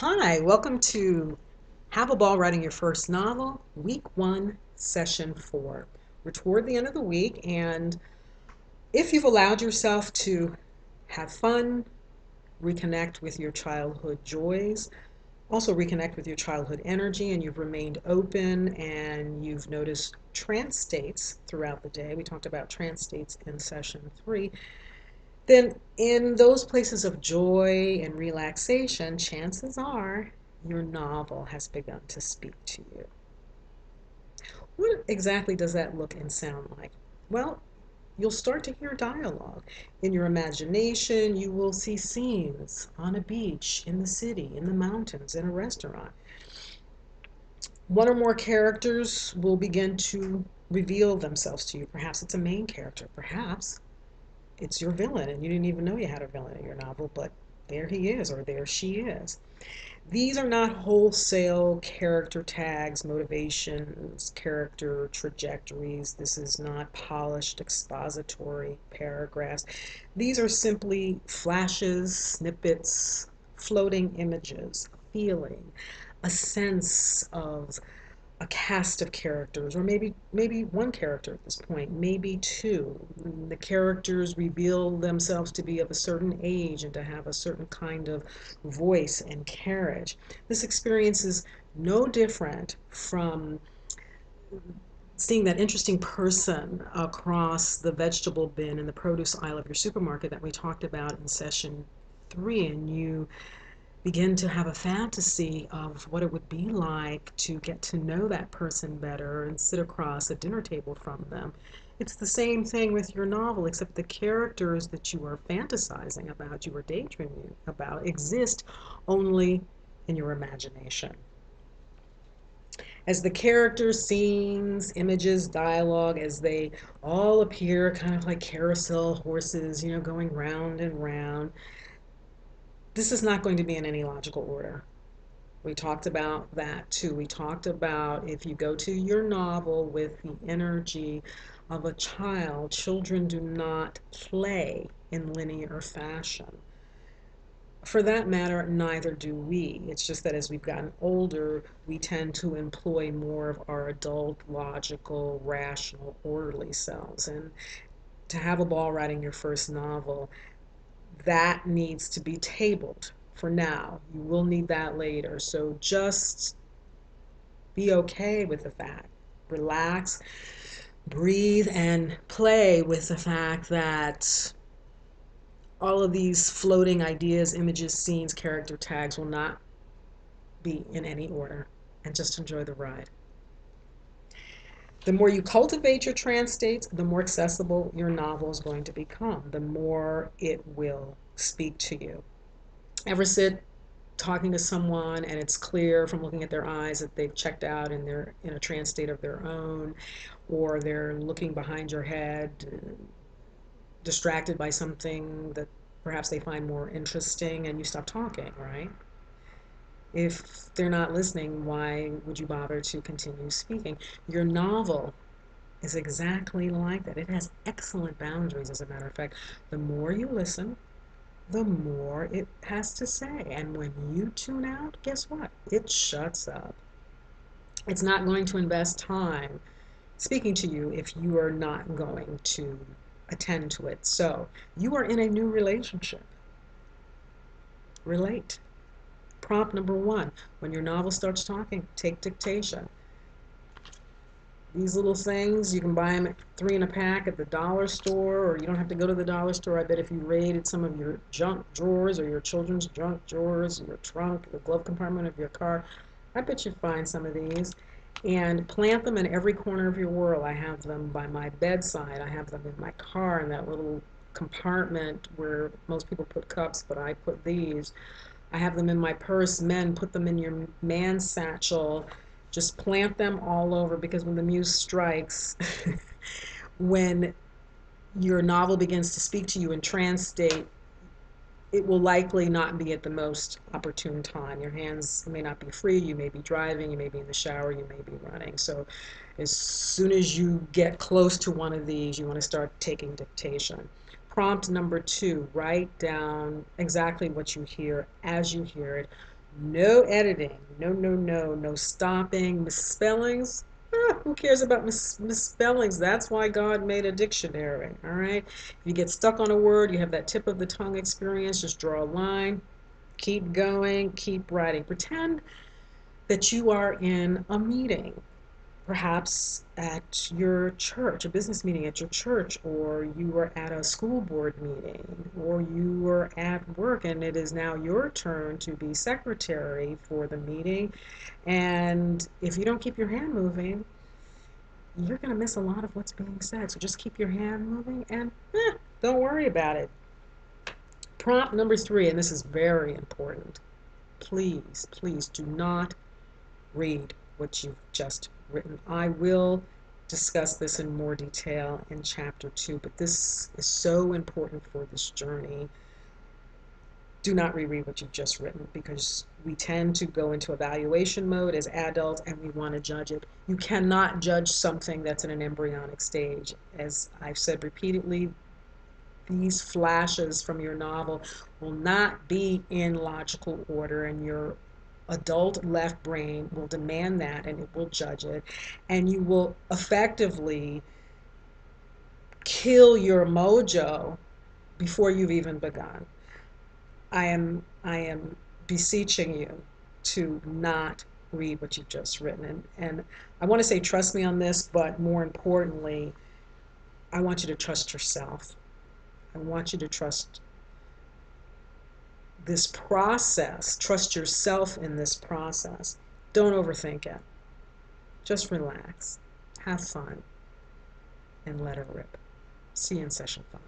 Hi, welcome to Have a Ball Writing Your First Novel, Week 1, Session 4. We're toward the end of the week, and if you've allowed yourself to have fun, reconnect with your childhood joys, also reconnect with your childhood energy, and you've remained open and you've noticed trance states throughout the day. We talked about trance states in Session 3. Then, in those places of joy and relaxation, chances are your novel has begun to speak to you. What exactly does that look and sound like? Well, you'll start to hear dialogue. In your imagination, you will see scenes on a beach, in the city, in the mountains, in a restaurant. One or more characters will begin to reveal themselves to you. Perhaps it's a main character. Perhaps it's your villain and you didn't even know you had a villain in your novel, but there he is or there she is. These are not wholesale character tags, motivations, character trajectories. This is not polished expository paragraphs. These are simply flashes, snippets, floating images, feeling, a sense of a cast of characters, or maybe one character at this point, maybe two. The characters reveal themselves to be of a certain age and to have a certain kind of voice and carriage. This experience is no different from seeing that interesting person across the vegetable bin in the produce aisle of your supermarket that we talked about in session 3, and you begin to have a fantasy of what it would be like to get to know that person better and sit across a dinner table from them. It's the same thing with your novel, except the characters that you are fantasizing about, you are daydreaming about, exist only in your imagination. As the characters, scenes, images, dialogue, as they all appear kind of like carousel horses, going round and round, this is not going to be in any logical order. We talked about that too. We talked about if you go to your novel with the energy of a child, children do not play in linear fashion. For that matter, neither do we. It's just that as we've gotten older, we tend to employ more of our adult, logical, rational, orderly selves. And to have a ball writing your first novel, that needs to be tabled for now. You will need that later. So just be okay with the fact. Relax, breathe, and play with the fact that all of these floating ideas, images, scenes, character tags will not be in any order. And just enjoy the ride. The more you cultivate your trance states, the more accessible your novel is going to become, the more it will speak to you. Ever sit talking to someone and it's clear from looking at their eyes that they've checked out and they're in a trance state of their own, or they're looking behind your head, distracted by something that perhaps they find more interesting, and you stop talking, right? If they're not listening, why would you bother to continue speaking? Your novel is exactly like that. It has excellent boundaries, as a matter of fact. The more you listen, the more it has to say. And when you tune out, guess what? It shuts up. It's not going to invest time speaking to you if you are not going to attend to it. So you are in a new relationship. Relate. Prompt number 1. When your novel starts talking, take dictation. These little things, you can buy them at 3 in a pack at the dollar store, or you don't have to go to the dollar store. I bet if you raided some of your junk drawers or your children's junk drawers, your trunk, the glove compartment of your car, I bet you'd find some of these. And plant them in every corner of your world. I have them by my bedside. I have them in my car in that little compartment where most people put cups, but I put these. I have them in my purse. Men, put them in your man satchel. Just plant them all over, because when the muse strikes, when your novel begins to speak to you in trance state, it will likely not be at the most opportune time. Your hands may not be free. You may be driving. You may be in the shower. You may be running. So as soon as you get close to one of these, you want to start taking dictation. Prompt number 2, write down exactly what you hear as you hear it. No editing. No, no, no. No stopping. Misspellings. Who cares about misspellings? That's why God made a dictionary. All right. If you get stuck on a word, you have that tip of the tongue experience, just draw a line, keep going, keep writing. Pretend that you are in a meeting, perhaps at your church, a business meeting at your church, or you were at a school board meeting, or you were at work and it is now your turn to be secretary for the meeting. And if you don't keep your hand moving, you're going to miss a lot of what's being said. So just keep your hand moving and don't worry about it. Prompt number 3, and this is very important. Please, please do not read what you've just written. I will discuss this in more detail in chapter 2, but this is so important for this journey. Do not reread what you've just written, because we tend to go into evaluation mode as adults and we want to judge it. You cannot judge something that's in an embryonic stage. As I've said repeatedly, these flashes from your novel will not be in logical order, and your adult left brain will demand that, and it will judge it, and you will effectively kill your mojo before you've even begun. I am beseeching you to not read what you've just written, and I want to say trust me on this, but more importantly, I want you to trust yourself. I want you to trust this process, trust yourself in this process. Don't overthink it. Just relax, have fun, and let it rip. See you in session 5.